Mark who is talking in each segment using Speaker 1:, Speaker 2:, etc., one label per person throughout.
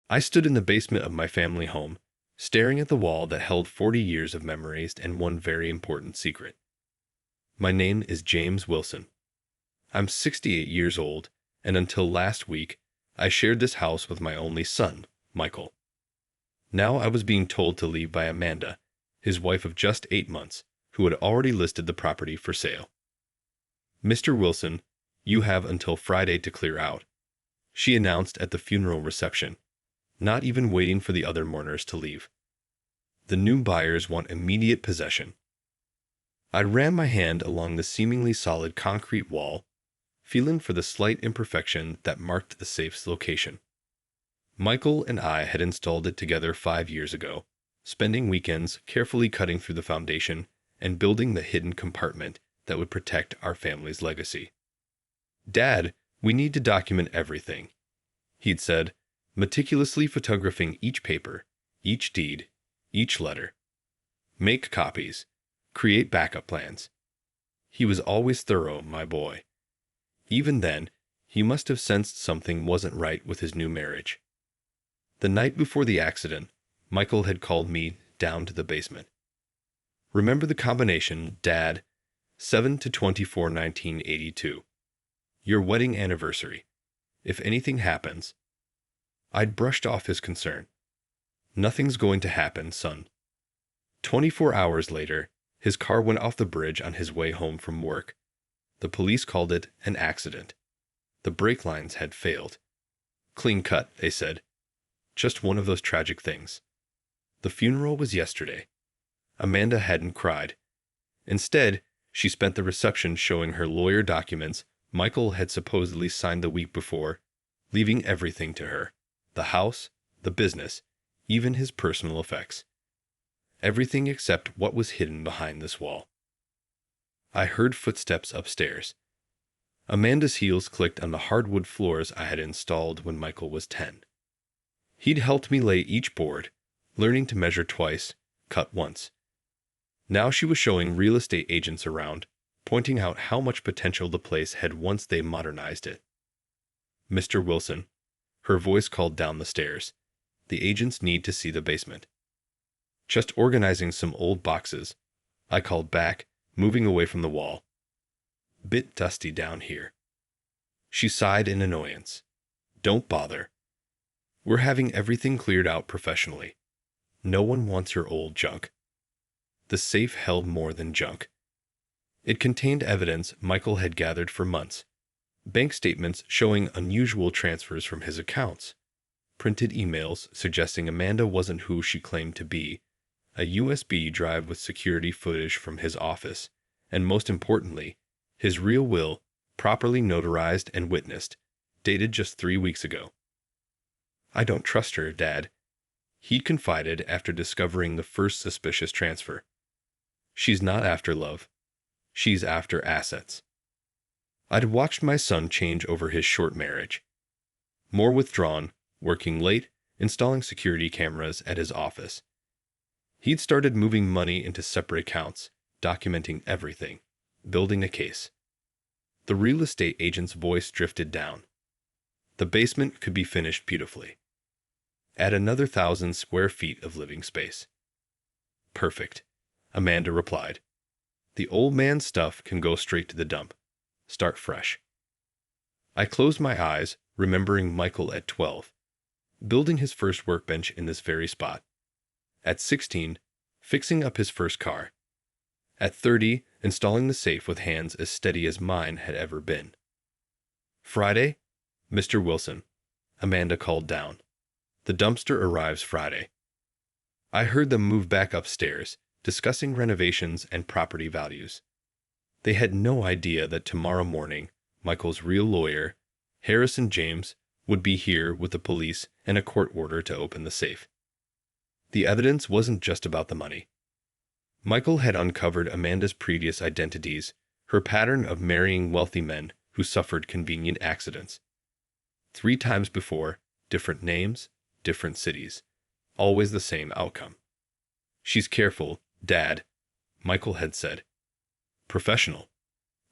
Speaker 1: I stood in the basement of my family home, staring at the wall that held 40 years of memories and one very important secret. My name is James Wilson. I'm 68 years old, and until last week, I shared this house with my only son, Michael. Now I was being told to leave by Amanda, his wife of just 8 months, who had already listed the property for sale. "Mr. Wilson, you have until Friday to clear out," she announced at the funeral reception, not even waiting for the other mourners to leave. "The new buyers want immediate possession." I ran my hand along the seemingly solid concrete wall, feeling for the slight imperfection that marked the safe's location. Michael and I had installed it together 5 years ago, spending weekends carefully cutting through the foundation and building the hidden compartment that would protect our family's legacy. "Dad, we need to document everything," he'd said, meticulously photographing each paper, each deed, each letter. "Make copies. Create backup plans." He was always thorough, my boy. Even then, he must have sensed something wasn't right with his new marriage. The night before the accident, Michael had called me down to the basement. "Remember the combination, Dad, 7-24-1982. Your wedding anniversary. If anything happens." I'd brushed off his concern. "Nothing's going to happen, son." 24 hours later, his car went off the bridge on his way home from work. The police called it an accident. The brake lines had failed. "Clean cut," they said. "Just one of those tragic things." The funeral was yesterday. Amanda hadn't cried. Instead, she spent the reception showing her lawyer documents Michael had supposedly signed the week before, leaving everything to her: the house, the business, even his personal effects. Everything except what was hidden behind this wall. I heard footsteps upstairs. Amanda's heels clicked on the hardwood floors I had installed when Michael was 10. He'd helped me lay each board, learning to measure twice, cut once. Now she was showing real estate agents around, pointing out how much potential the place had once they modernized it. "Mr. Wilson," her voice called down the stairs, "the agents need to see the basement." "Just organizing some old boxes," I called back, moving away from the wall. "Bit dusty down here." She sighed in annoyance. "Don't bother. We're having everything cleared out professionally. No one wants your old junk." The safe held more than junk. It contained evidence Michael had gathered for months: bank statements showing unusual transfers from his accounts, printed emails suggesting Amanda wasn't who she claimed to be, a USB drive with security footage from his office, and most importantly, his real will, properly notarized and witnessed, dated just 3 weeks ago. "I don't trust her, Dad," he confided after discovering the first suspicious transfer. "She's not after love. She's after assets." I'd watched my son change over his short marriage. More withdrawn, working late, installing security cameras at his office. He'd started moving money into separate accounts, documenting everything, building a case. The real estate agent's voice drifted down. The basement could be finished beautifully. Add another 1,000 square feet of living space. "Perfect," Amanda replied. "The old man's stuff can go straight to the dump. Start fresh." I closed my eyes, remembering Michael at 12, building his first workbench in this very spot. At 16, fixing up his first car. At 30, installing the safe with hands as steady as mine had ever been. "Friday, Mr. Wilson," Amanda called down. "The dumpster arrives Friday." I heard them move back upstairs, discussing renovations and property values. They had no idea that tomorrow morning, Michael's real lawyer, Harrison James, would be here with the police and a court order to open the safe. The evidence wasn't just about the money. Michael had uncovered Amanda's previous identities, her pattern of marrying wealthy men who suffered convenient accidents. 3 times before, different names, different cities, always the same outcome. "She's careful, Dad," Michael had said. "Professional."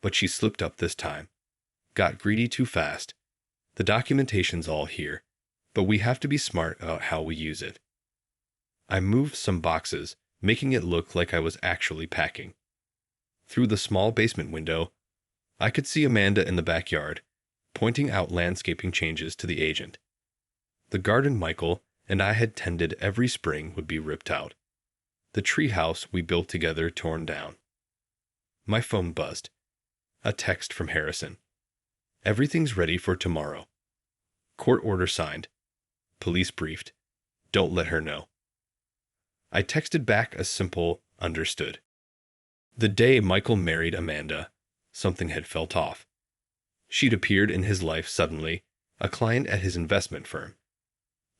Speaker 1: But she slipped up this time. Got greedy too fast. The documentation's all here. but we have to be smart about how we use it. I moved some boxes, making it look like I was actually packing. Through the small basement window, I could see Amanda in the backyard, pointing out landscaping changes to the agent. The garden Michael and I had tended every spring would be ripped out. The treehouse we built together torn down. My phone buzzed. A text from Harrison. Everything's ready for tomorrow. Court order signed. Police briefed. Don't let her know. I texted back a simple, understood. The day Michael married Amanda, something had felt off. She'd appeared in his life suddenly, a client at his investment firm.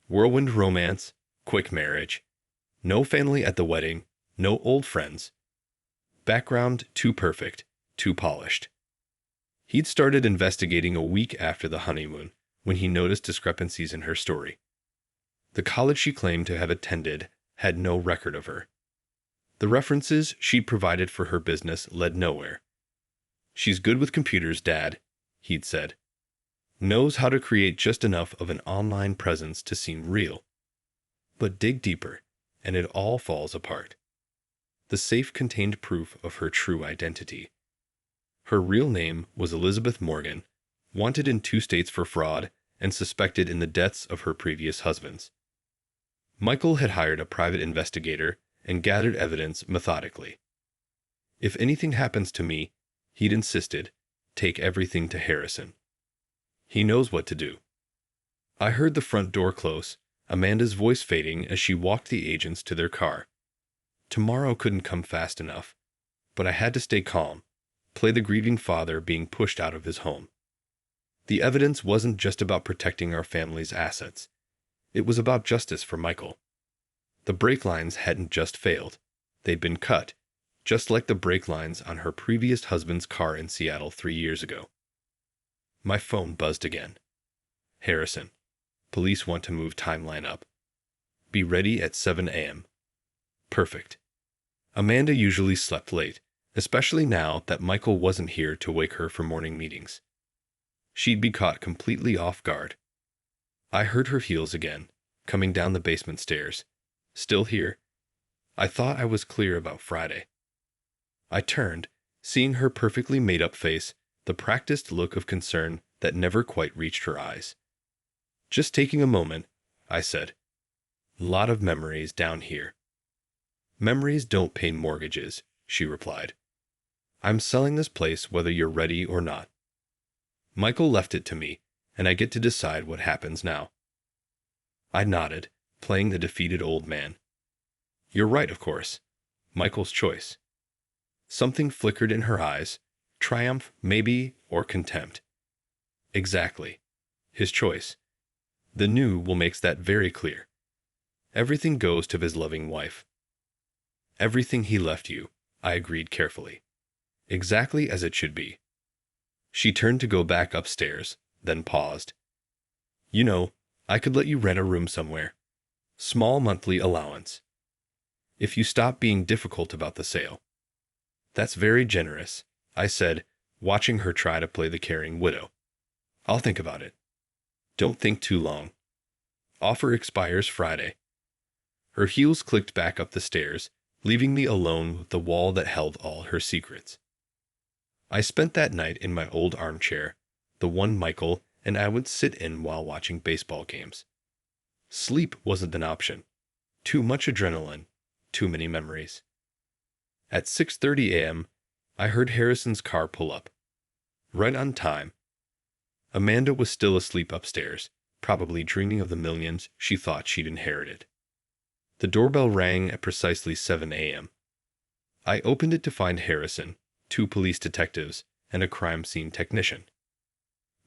Speaker 1: Whirlwind romance, quick marriage. No family at the wedding, no old friends. Background too perfect, too polished. He'd started investigating a week after the honeymoon when he noticed discrepancies in her story. The college she claimed to have attended had no record of her. The references she'd provided for her business led nowhere. She's good with computers, Dad, he'd said. Knows how to create just enough of an online presence to seem real. But dig deeper, and it all falls apart. The safe contained proof of her true identity. Her real name was Elizabeth Morgan, wanted in 2 states for fraud and suspected in the deaths of her previous husbands. Michael had hired a private investigator and gathered evidence methodically. If anything happens to me, he'd insisted, take everything to Harrison. He knows what to do. I heard the front door close, Amanda's voice fading as she walked the agents to their car. Tomorrow couldn't come fast enough, but I had to stay calm, play the grieving father being pushed out of his home. The evidence wasn't just about protecting our family's assets. It was about justice for Michael. The brake lines hadn't just failed. They'd been cut, just like the brake lines on her previous husband's car in Seattle 3 years ago. My phone buzzed again. Harrison. Police want to move timeline up. Be ready at 7 a.m. Perfect. Amanda usually slept late, especially now that Michael wasn't here to wake her for morning meetings. She'd be caught completely off guard. I heard her heels again, coming down the basement stairs. Still here? I thought I was clear about Friday. I turned, seeing her perfectly made-up face, the practiced look of concern that never quite reached her eyes. Just taking a moment, I said. Lot of memories down here. Memories don't pay mortgages, she replied. I'm selling this place whether you're ready or not. Michael left it to me, and I get to decide what happens now. I nodded, playing the defeated old man. You're right, of course. Michael's choice. Something flickered in her eyes, triumph, maybe, or contempt. Exactly. His choice. The new will makes that very clear. Everything goes to his loving wife. Everything he left you, I agreed carefully. Exactly as it should be. She turned to go back upstairs, then paused. You know, I could let you rent a room somewhere. Small monthly allowance. If you stop being difficult about the sale. That's very generous, I said, watching her try to play the caring widow. I'll think about it. Don't think too long. Offer expires Friday. Her heels clicked back up the stairs, leaving me alone with the wall that held all her secrets. I spent that night in my old armchair, the one Michael and I would sit in while watching baseball games. Sleep wasn't an option. Too much adrenaline, too many memories. At 6:30 a.m., I heard Harrison's car pull up. Right on time. Amanda was still asleep upstairs, probably dreaming of the millions she thought she'd inherited. The doorbell rang at precisely 7 a.m. I opened it to find Harrison, 2 police detectives, and a crime scene technician.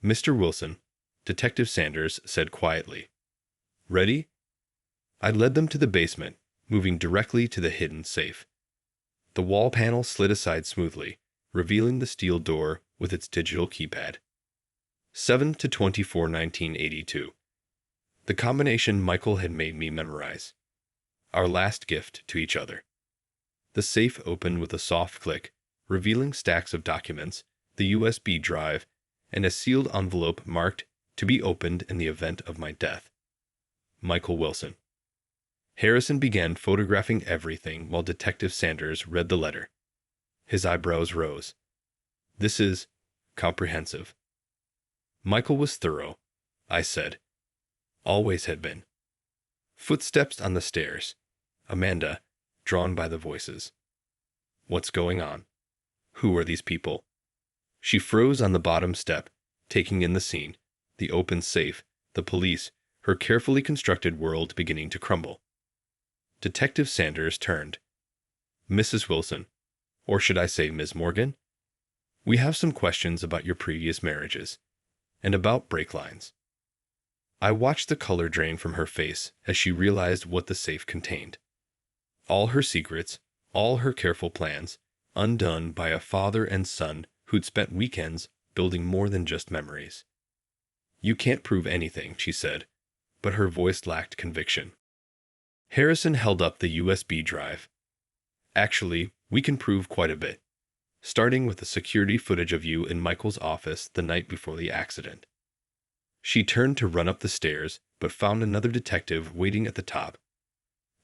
Speaker 1: Mr. Wilson, Detective Sanders said quietly. Ready? I led them to the basement, moving directly to the hidden safe. The wall panel slid aside smoothly, revealing the steel door with its digital keypad. 7-24-1982. The combination Michael had made me memorize. Our last gift to each other. The safe opened with a soft click, revealing stacks of documents, the USB drive, and a sealed envelope marked to be opened in the event of my death. Michael Wilson. Harrison began photographing everything while Detective Sanders read the letter. His eyebrows rose. This is comprehensive. Michael was thorough, I said. Always had been. Footsteps on the stairs. Amanda, drawn by the voices. What's going on? Who are these people? She froze on the bottom step, taking in the scene, the open safe, the police, her carefully constructed world beginning to crumble. Detective Sanders turned. Mrs. Wilson, or should I say Ms. Morgan? We have some questions about your previous marriages, and about brake lines. I watched the color drain from her face as she realized what the safe contained. All her secrets, all her careful plans, undone by a father and son who'd spent weekends building more than just memories. You can't prove anything, she said, but her voice lacked conviction. Harrison held up the USB drive. Actually, we can prove quite a bit, starting with the security footage of you in Michael's office the night before the accident. She turned to run up the stairs, but found another detective waiting at the top.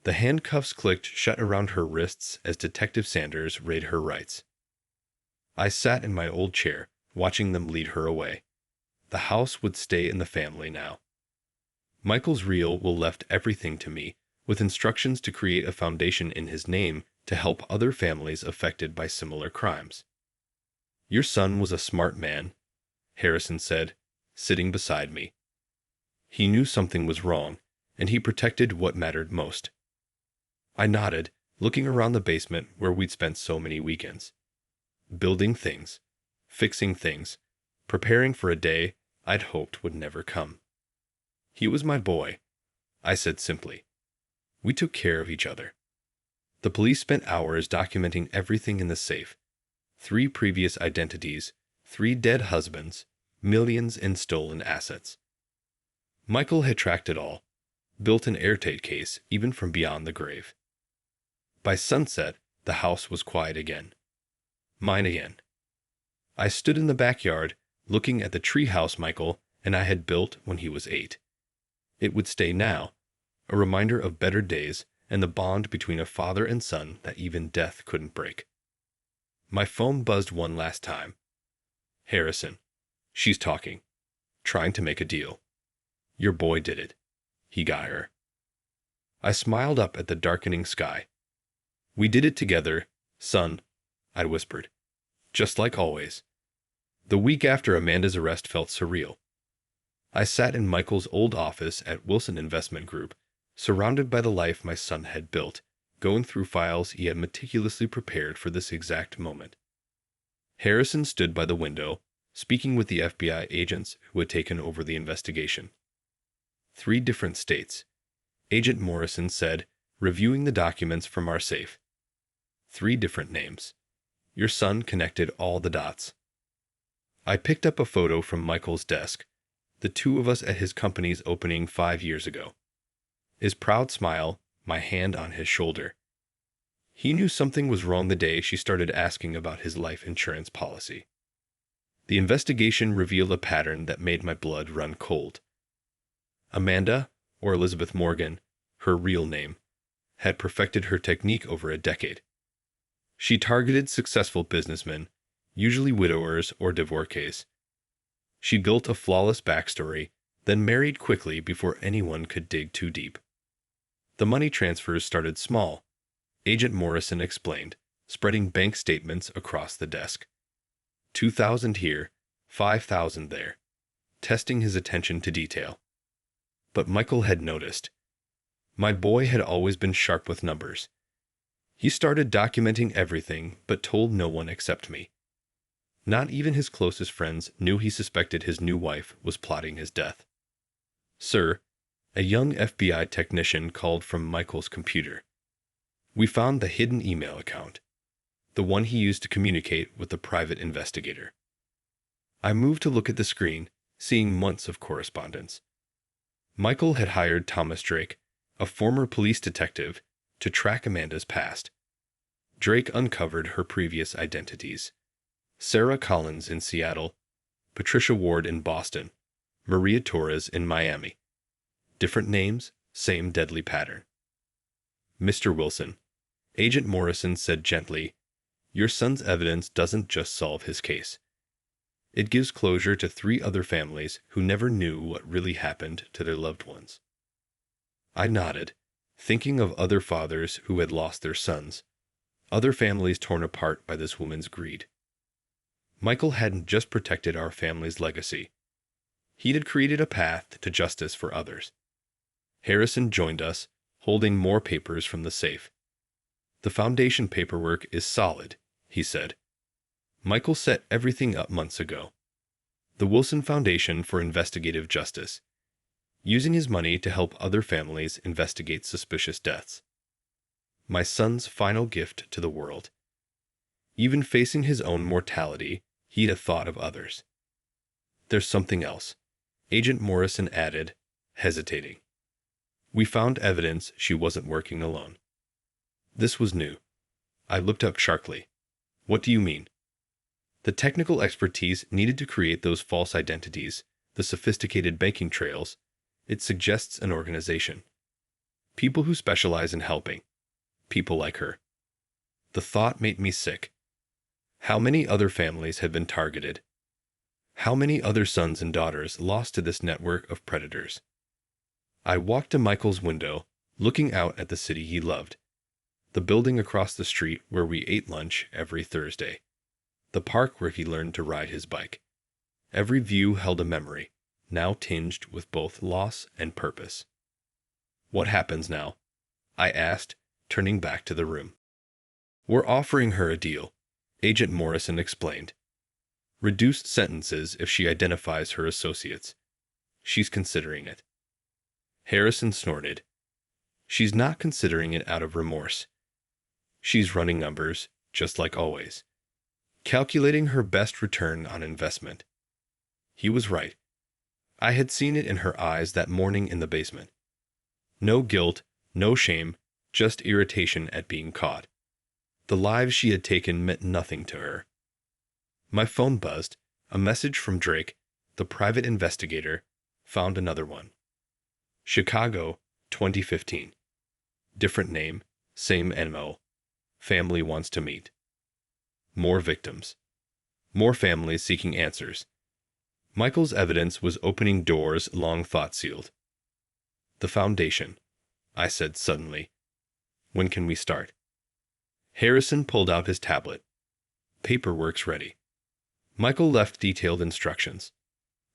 Speaker 1: The handcuffs clicked shut around her wrists as Detective Sanders read her rights. I sat in my old chair, watching them lead her away. The house would stay in the family now. Michael's reel will left everything to me, with instructions to create a foundation in his name to help other families affected by similar crimes. Your son was a smart man, Harrison said, sitting beside me. He knew something was wrong, and he protected what mattered most. I nodded, looking around the basement where we'd spent so many weekends. Building things, fixing things, preparing for a day I'd hoped would never come. He was my boy, I said simply. We took care of each other. The police spent hours documenting everything in the safe. 3 previous identities, 3 dead husbands, millions in stolen assets. Michael had tracked it all, built an airtight case even from beyond the grave. By sunset, the house was quiet again. Mine again. I stood in the backyard, looking at the treehouse Michael and I had built when he was 8. It would stay now, a reminder of better days and the bond between a father and son that even death couldn't break. My phone buzzed one last time. Harrison. She's talking. Trying to make a deal. Your boy did it. He got her. I smiled up at the darkening sky. We did it together, son, I whispered. Just like always. The week after Amanda's arrest felt surreal. I sat in Michael's old office at Wilson Investment Group, surrounded by the life my son had built, going through files he had meticulously prepared for this exact moment. Harrison stood by the window, speaking with the FBI agents who had taken over the investigation. 3 different states. Agent Morrison said, reviewing the documents from our safe. 3 different names. Your son connected all the dots. I picked up a photo from Michael's desk, the 2 of us at his company's opening 5 years ago. His proud smile, my hand on his shoulder. He knew something was wrong the day she started asking about his life insurance policy. The investigation revealed a pattern that made my blood run cold. Amanda, or Elizabeth Morgan, her real name, had perfected her technique over a decade. She targeted successful businessmen, usually widowers or divorcees. She built a flawless backstory, then married quickly before anyone could dig too deep. The money transfers started small, Agent Morrison explained, spreading bank statements across the desk. 2,000 here, 5,000 there, testing his attention to detail. But Michael had noticed. My boy had always been sharp with numbers. He started documenting everything but told no one except me. Not even his closest friends knew he suspected his new wife was plotting his death. Sir, a young FBI technician called from Michael's computer. We found the hidden email account, the one he used to communicate with the private investigator. I moved to look at the screen, seeing months of correspondence. Michael had hired Thomas Drake, a former police detective, to track Amanda's past. Drake uncovered her previous identities. Sarah Collins in Seattle, Patricia Ward in Boston, Maria Torres in Miami. Different names, same deadly pattern. Mr. Wilson, Agent Morrison said gently, your son's evidence doesn't just solve his case. It gives closure to 3 other families who never knew what really happened to their loved ones. I nodded, thinking of other fathers who had lost their sons, other families torn apart by this woman's greed. Michael hadn't just protected our family's legacy. He had created a path to justice for others. Harrison joined us, holding more papers from the safe. The foundation paperwork is solid, he said. Michael set everything up months ago. The Wilson Foundation for Investigative Justice, using his money to help other families investigate suspicious deaths. My son's final gift to the world. Even facing his own mortality, he had thought of others. There's something else, Agent Morrison added, hesitating. We found evidence she wasn't working alone. This was new. I looked up sharply. What do you mean? The technical expertise needed to create those false identities, the sophisticated banking trails, it suggests an organization. People who specialize in helping. People like her. The thought made me sick. How many other families had been targeted? How many other sons and daughters lost to this network of predators? I walked to Michael's window, looking out at the city he loved. The building across the street where we ate lunch every Thursday. The park where he learned to ride his bike. Every view held a memory, now tinged with both loss and purpose. What happens now? I asked, turning back to the room. We're offering her a deal, Agent Morrison explained. Reduced sentences if she identifies her associates. She's considering it. Harrison snorted. She's not considering it out of remorse. She's running numbers, just like always. Calculating her best return on investment. He was right. I had seen it in her eyes that morning in the basement. No guilt, no shame, just irritation at being caught. The lives she had taken meant nothing to her. My phone buzzed. A message from Drake, the private investigator, found another one. Chicago, 2015. Different name, same MO. Family wants to meet. More victims. More families seeking answers. Michael's evidence was opening doors long thought sealed. The foundation, I said suddenly. When can we start? Harrison pulled out his tablet. Paperwork's ready. Michael left detailed instructions.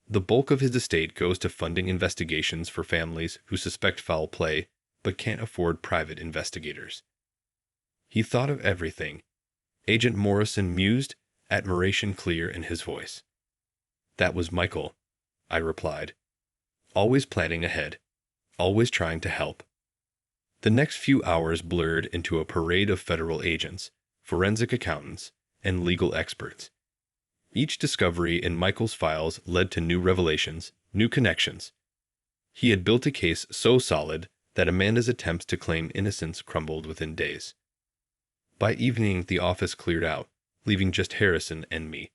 Speaker 1: The bulk of his estate goes to funding investigations for families who suspect foul play but can't afford private investigators. He thought of everything. Agent Morrison mused, admiration clear in his voice. That was Michael, I replied. Always planning ahead, always trying to help. The next few hours blurred into a parade of federal agents, forensic accountants, and legal experts. Each discovery in Michael's files led to new revelations, new connections. He had built a case so solid that Amanda's attempts to claim innocence crumbled within days. By evening, the office cleared out, leaving just Harrison and me.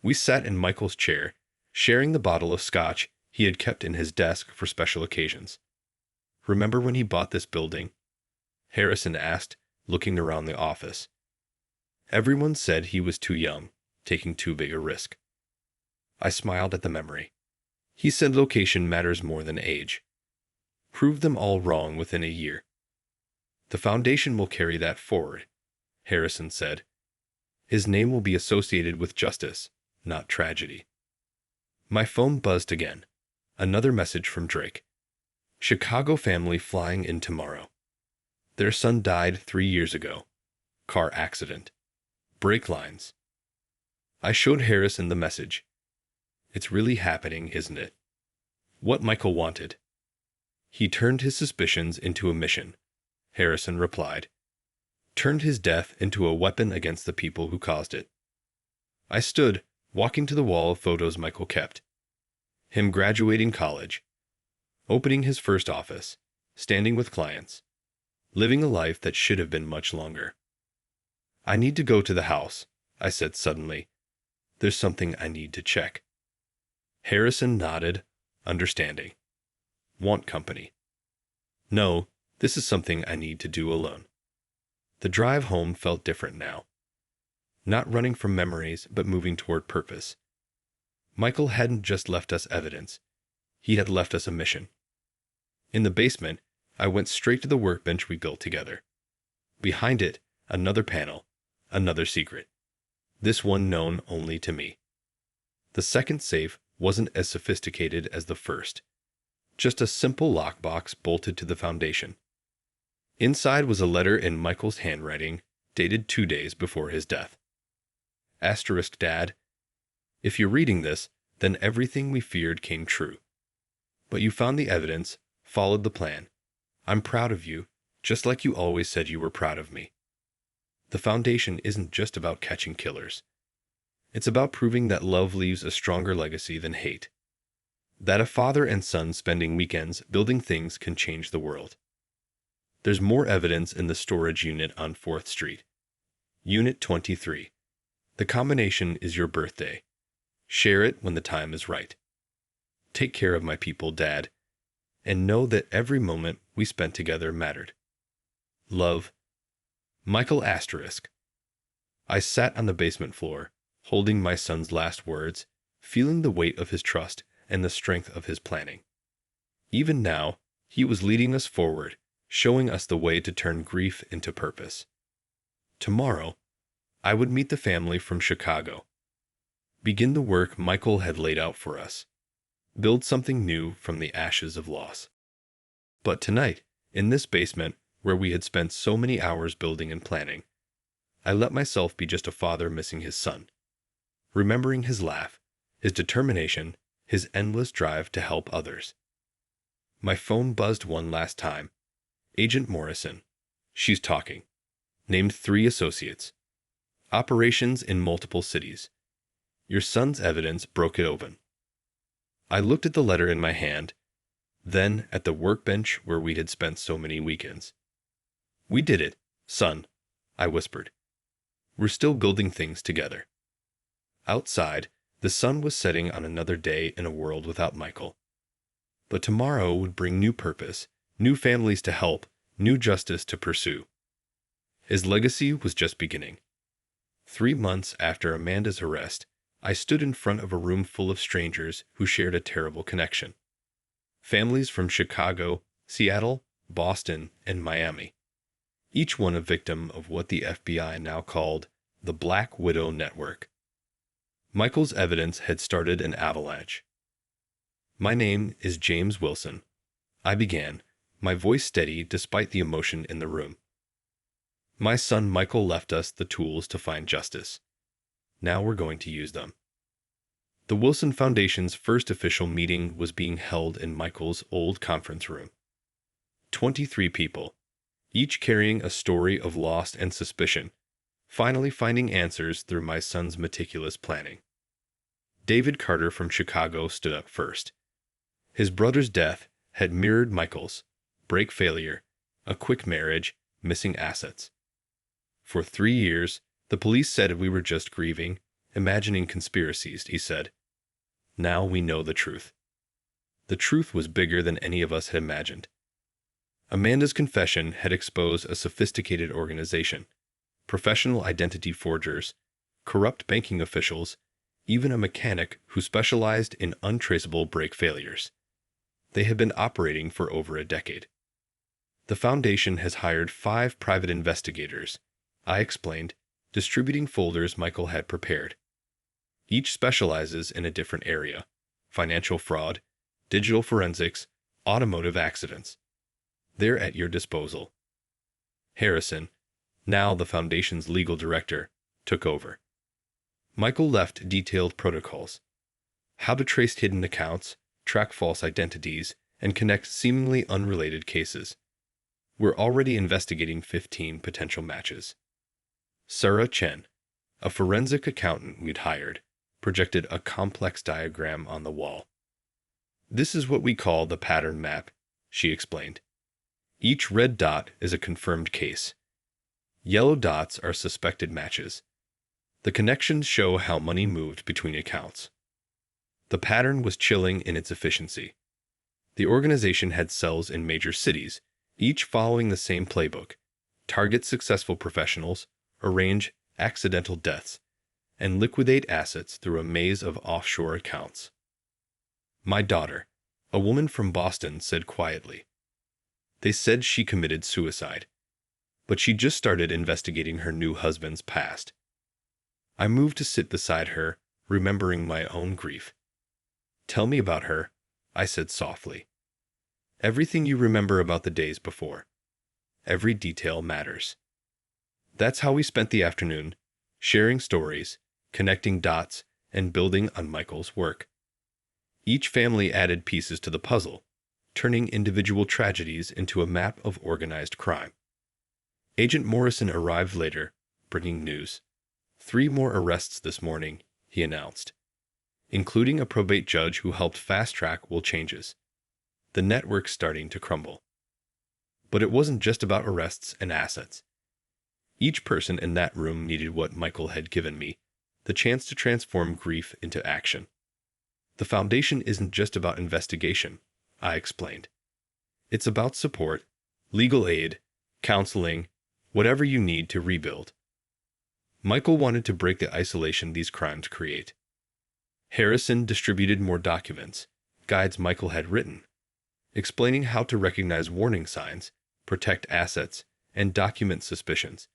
Speaker 1: We sat in Michael's chair, sharing the bottle of scotch he had kept in his desk for special occasions. Remember when he bought this building? Harrison asked, looking around the office. Everyone said he was too young, taking too big a risk. I smiled at the memory. He said location matters more than age. Prove them all wrong within a year. The foundation will carry that forward, Harrison said. His name will be associated with justice, not tragedy. My phone buzzed again. Another message from Drake. Chicago family flying in tomorrow. Their son died 3 years ago. Car accident. Brake lines. I showed Harrison the message. It's really happening, isn't it? What Michael wanted. He turned his suspicions into a mission, Harrison replied. Turned his death into a weapon against the people who caused it. I stood, walking to the wall of photos Michael kept. Him graduating college. Opening his first office. Standing with clients. Living a life that should have been much longer. I need to go to the house, I said suddenly. There's something I need to check. Harrison nodded, understanding. Want company. No, this is something I need to do alone. The drive home felt different now. Not running from memories, but moving toward purpose. Michael hadn't just left us evidence. He had left us a mission. In the basement, I went straight to the workbench we built together. Behind it, another panel, another secret. This one known only to me. The second safe wasn't as sophisticated as the first. Just a simple lockbox bolted to the foundation. Inside was a letter in Michael's handwriting, dated 2 days before his death. Asterisk Dad, if you're reading this, then everything we feared came true. But you found the evidence, followed the plan. I'm proud of you, just like you always said you were proud of me. The foundation isn't just about catching killers. It's about proving that love leaves a stronger legacy than hate. That a father and son spending weekends building things can change the world. There's more evidence in the storage unit on 4th Street. Unit 23. The combination is your birthday. Share it when the time is right. Take care of my people, Dad, and know that every moment we spent together mattered. Love, Michael Asterisk. I sat on the basement floor, holding my son's last words, feeling the weight of his trust and the strength of his planning. Even now, he was leading us forward, showing us the way to turn grief into purpose. Tomorrow, I would meet the family from Chicago. Begin the work Michael had laid out for us. Build something new from the ashes of loss. But tonight, in this basement where we had spent so many hours building and planning, I let myself be just a father missing his son. Remembering his laugh, his determination, his endless drive to help others. My phone buzzed one last time. Agent Morrison. She's talking. Named 3 associates. Operations in multiple cities. Your son's evidence broke it open. I looked at the letter in my hand, then at the workbench where we had spent so many weekends. We did it, son, I whispered. We're still building things together. Outside, the sun was setting on another day in a world without Michael. But tomorrow would bring new purpose, new families to help, new justice to pursue. His legacy was just beginning. 3 months after Amanda's arrest, I stood in front of a room full of strangers who shared a terrible connection. Families from Chicago, Seattle, Boston, and Miami. Each one a victim of what the FBI now called the Black Widow Network. Michael's evidence had started an avalanche. My name is James Wilson. I began, my voice steady despite the emotion in the room. My son Michael left us the tools to find justice. Now we're going to use them. The Wilson Foundation's first official meeting was being held in Michael's old conference room. 23 people, each carrying a story of loss and suspicion, finally finding answers through my son's meticulous planning. David Carter from Chicago stood up first. His brother's death had mirrored Michael's: brake failure, a quick marriage, missing assets. For 3 years, the police said we were just grieving, imagining conspiracies, he said. Now we know the truth. The truth was bigger than any of us had imagined. Amanda's confession had exposed a sophisticated organization, professional identity forgers, corrupt banking officials, even a mechanic who specialized in untraceable brake failures. They had been operating for over a decade. The foundation has hired 5 private investigators, I explained, distributing folders Michael had prepared. Each specializes in a different area: financial fraud, digital forensics, automotive accidents. They're at your disposal. Harrison, now the foundation's legal director, took over. Michael left detailed protocols: how to trace hidden accounts, track false identities, and connect seemingly unrelated cases. We're already investigating 15 potential matches. Sarah Chen, a forensic accountant we'd hired, projected a complex diagram on the wall. This is what we call the pattern map, she explained. Each red dot is a confirmed case. Yellow dots are suspected matches. The connections show how money moved between accounts. The pattern was chilling in its efficiency. The organization had cells in major cities, each following the same playbook: target successful professionals, arrange accidental deaths, and liquidate assets through a maze of offshore accounts. My daughter, a woman from Boston, said quietly. They said she committed suicide, but she just started investigating her new husband's past. I moved to sit beside her, remembering my own grief. Tell me about her, I said softly. Everything you remember about the days before. Every detail matters. That's how we spent the afternoon, sharing stories, connecting dots, and building on Michael's work. Each family added pieces to the puzzle, turning individual tragedies into a map of organized crime. Agent Morrison arrived later, bringing news. 3 more arrests this morning, he announced, including a probate judge who helped fast-track will changes. The network's starting to crumble. But it wasn't just about arrests and assets. Each person in that room needed what Michael had given me, the chance to transform grief into action. The foundation isn't just about investigation, I explained. It's about support, legal aid, counseling, whatever you need to rebuild. Michael wanted to break the isolation these crimes create. Harrison distributed more documents, guides Michael had written, explaining how to recognize warning signs, protect assets, and document suspicions.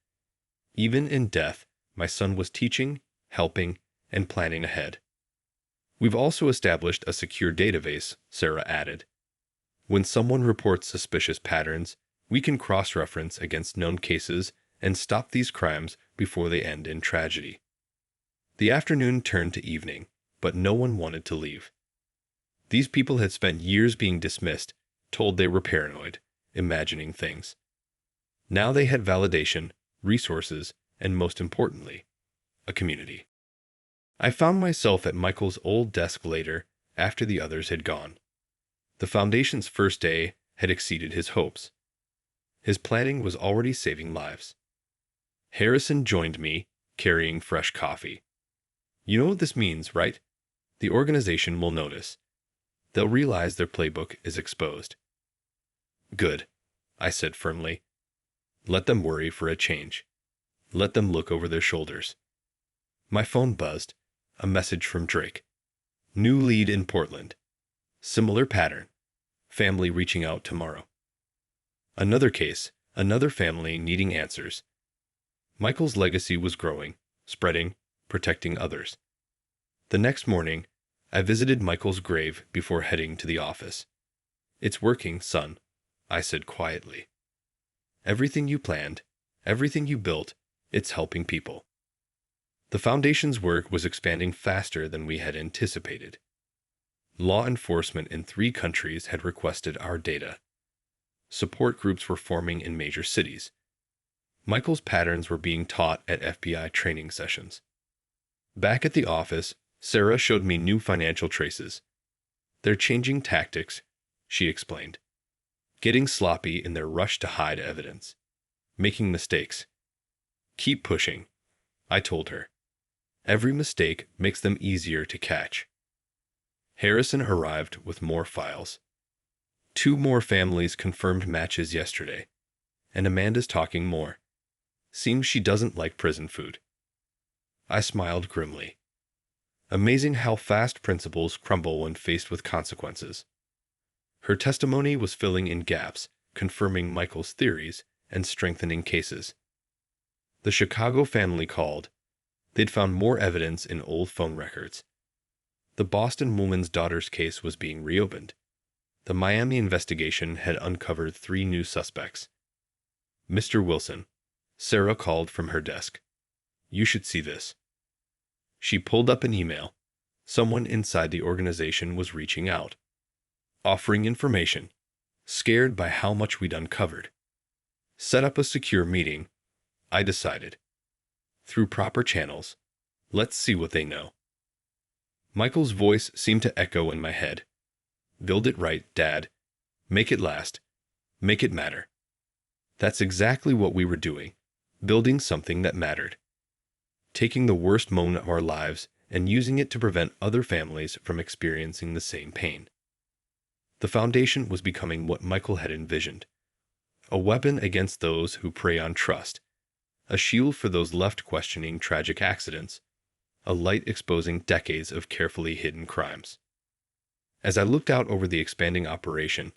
Speaker 1: Even in death, my son was teaching, helping, and planning ahead. We've also established a secure database, Sarah added. When someone reports suspicious patterns, we can cross-reference against known cases and stop these crimes before they end in tragedy. The afternoon turned to evening, but no one wanted to leave. These people had spent years being dismissed, told they were paranoid, imagining things. Now they had validation, resources, and most importantly, a community. I found myself at Michael's old desk later, after the others had gone. The foundation's first day had exceeded his hopes. His planning was already saving lives. Harrison joined me, carrying fresh coffee. You know what this means, right? The organization will notice. They'll realize their playbook is exposed. Good, I said firmly. Let them worry for a change. Let them look over their shoulders. My phone buzzed. A message from Drake. New lead in Portland. Similar pattern. Family reaching out tomorrow. Another case, another family needing answers. Michael's legacy was growing, spreading, protecting others. The next morning, I visited Michael's grave before heading to the office. It's working, son, I said quietly. Everything you planned, everything you built, it's helping people. The foundation's work was expanding faster than we had anticipated. Law enforcement in 3 countries had requested our data. Support groups were forming in major cities. Michael's patterns were being taught at FBI training sessions. Back at the office, Sarah showed me new financial traces. They're changing tactics, she explained. Getting sloppy in their rush to hide evidence. Making mistakes. Keep pushing, I told her. Every mistake makes them easier to catch. Harrison arrived with more files. 2 more families confirmed matches yesterday, and Amanda's talking more. Seems she doesn't like prison food. I smiled grimly. Amazing how fast principles crumble when faced with consequences. Her testimony was filling in gaps, confirming Michael's theories and strengthening cases. The Chicago family called. They'd found more evidence in old phone records. The Boston woman's daughter's case was being reopened. The Miami investigation had uncovered 3 new suspects. Mr. Wilson, Sarah called from her desk. You should see this. She pulled up an email. Someone inside the organization was reaching out, offering information, scared by how much we'd uncovered. Set up a secure meeting, I decided. Through proper channels. Let's see what they know. Michael's voice seemed to echo in my head. Build it right, Dad. Make it last. Make it matter. That's exactly what we were doing, building something that mattered. Taking the worst moment of our lives and using it to prevent other families from experiencing the same pain. The foundation was becoming what Michael had envisioned, a weapon against those who prey on trust, a shield for those left questioning tragic accidents, a light exposing decades of carefully hidden crimes. As I looked out over the expanding operation,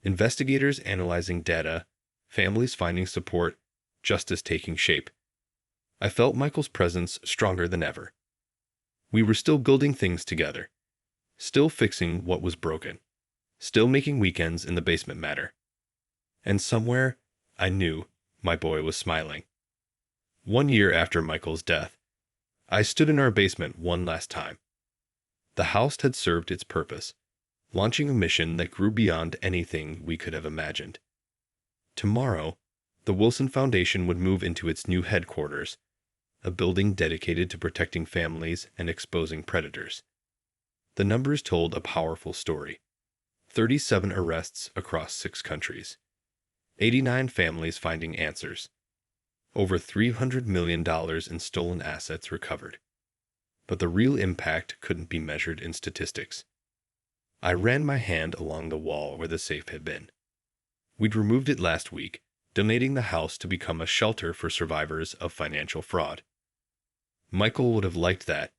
Speaker 1: investigators analyzing data, families finding support, justice taking shape, I felt Michael's presence stronger than ever. We were still building things together, still fixing what was broken, still making weekends in the basement matter. And somewhere, I knew, my boy was smiling. 1 year after Michael's death, I stood in our basement one last time. The house had served its purpose, launching a mission that grew beyond anything we could have imagined. Tomorrow, the Wilson Foundation would move into its new headquarters, a building dedicated to protecting families and exposing predators. The numbers told a powerful story. 37 arrests across 6 countries. 89 families finding answers. Over $300 million in stolen assets recovered. But the real impact couldn't be measured in statistics. I ran my hand along the wall where the safe had been. We'd removed it last week, donating the house to become a shelter for survivors of financial fraud. Michael would have liked that,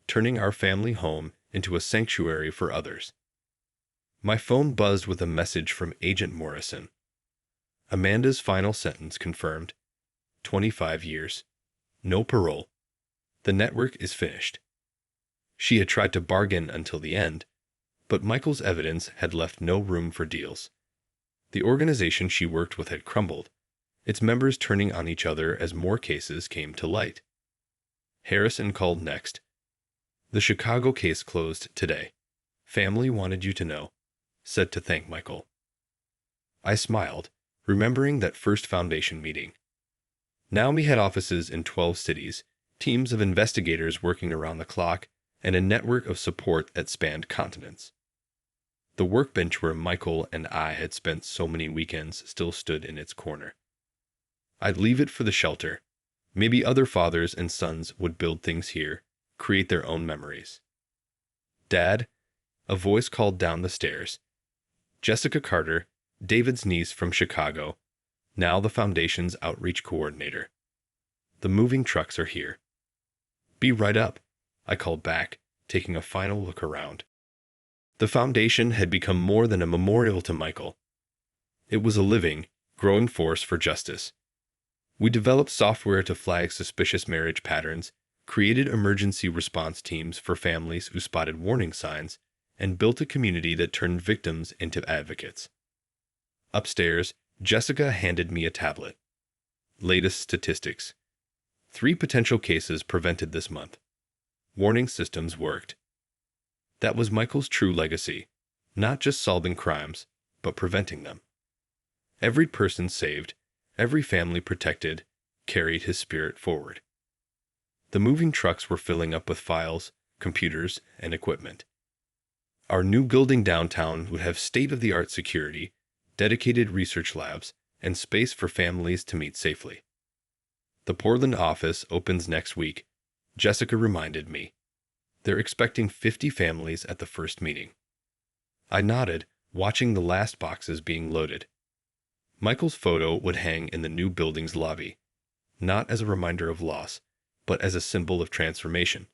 Speaker 1: turning our family home into a sanctuary for others. My phone buzzed with a message from Agent Morrison. Amanda's final sentence confirmed. 25 years. No parole. The network is finished. She had tried to bargain until the end, but Michael's evidence had left no room for deals. The organization she worked with had crumbled, its members turning on each other as more cases came to light. Harrison called next. The Chicago case closed today. Family wanted you to know. Said to thank Michael. I smiled, remembering that first foundation meeting. Now we had offices in 12 cities, teams of investigators working around the clock, and a network of support that spanned continents. The workbench where Michael and I had spent so many weekends still stood in its corner. I'd leave it for the shelter. Maybe other fathers and sons would build things here, create their own memories. Dad, a voice called down the stairs. Jessica Carter, David's niece from Chicago, now the Foundation's outreach coordinator. The moving trucks are here. Be right up, I called back, taking a final look around. The Foundation had become more than a memorial to Michael. It was a living, growing force for justice. We developed software to flag suspicious marriage patterns, created emergency response teams for families who spotted warning signs, and built a community that turned victims into advocates. Upstairs, Jessica handed me a tablet. Latest statistics. 3 potential cases prevented this month. Warning systems worked. That was Michael's true legacy, not just solving crimes, but preventing them. Every person saved, every family protected, carried his spirit forward. The moving trucks were filling up with files, computers, and equipment. Our new building downtown would have state-of-the-art security, dedicated research labs, and space for families to meet safely. The Portland office opens next week, Jessica reminded me. They're expecting 50 families at the first meeting. I nodded, watching the last boxes being loaded. Michael's photo would hang in the new building's lobby, not as a reminder of loss, but as a symbol of transformation.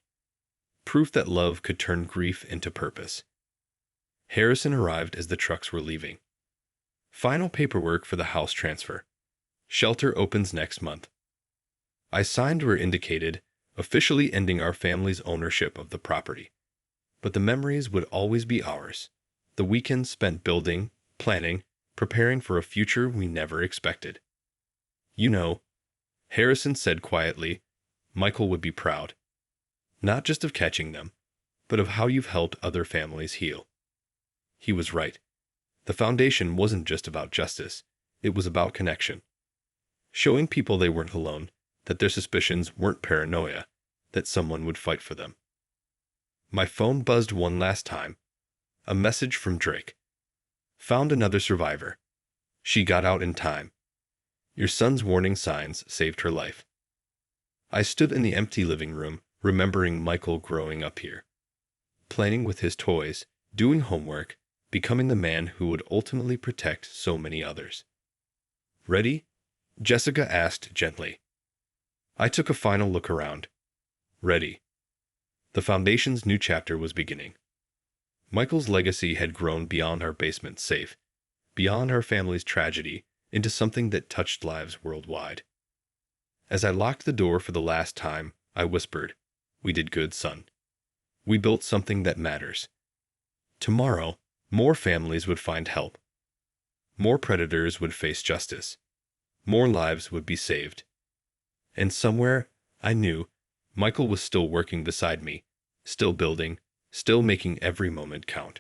Speaker 1: Proof that love could turn grief into purpose. Harrison arrived as the trucks were leaving. Final paperwork for the house transfer. Shelter opens next month. I signed where indicated, officially ending our family's ownership of the property. But the memories would always be ours. The weekends spent building, planning, preparing for a future we never expected. You know, Harrison said quietly, Michael would be proud. Not just of catching them, but of how you've helped other families heal. He was right. The Foundation wasn't just about justice, it was about connection. Showing people they weren't alone, that their suspicions weren't paranoia, that someone would fight for them. My phone buzzed one last time. A message from Drake. Found another survivor. She got out in time. Your son's warning signs saved her life. I stood in the empty living room, remembering Michael growing up here. Playing with his toys, doing homework, becoming the man who would ultimately protect so many others. Ready? Jessica asked gently. I took a final look around. Ready. The Foundation's new chapter was beginning. Michael's legacy had grown beyond our basement safe, beyond our family's tragedy, into something that touched lives worldwide. As I locked the door for the last time, I whispered, "We did good, son. We built something that matters." Tomorrow, more families would find help. More predators would face justice. More lives would be saved. And somewhere, I knew, Michael was still working beside me, still building, still making every moment count.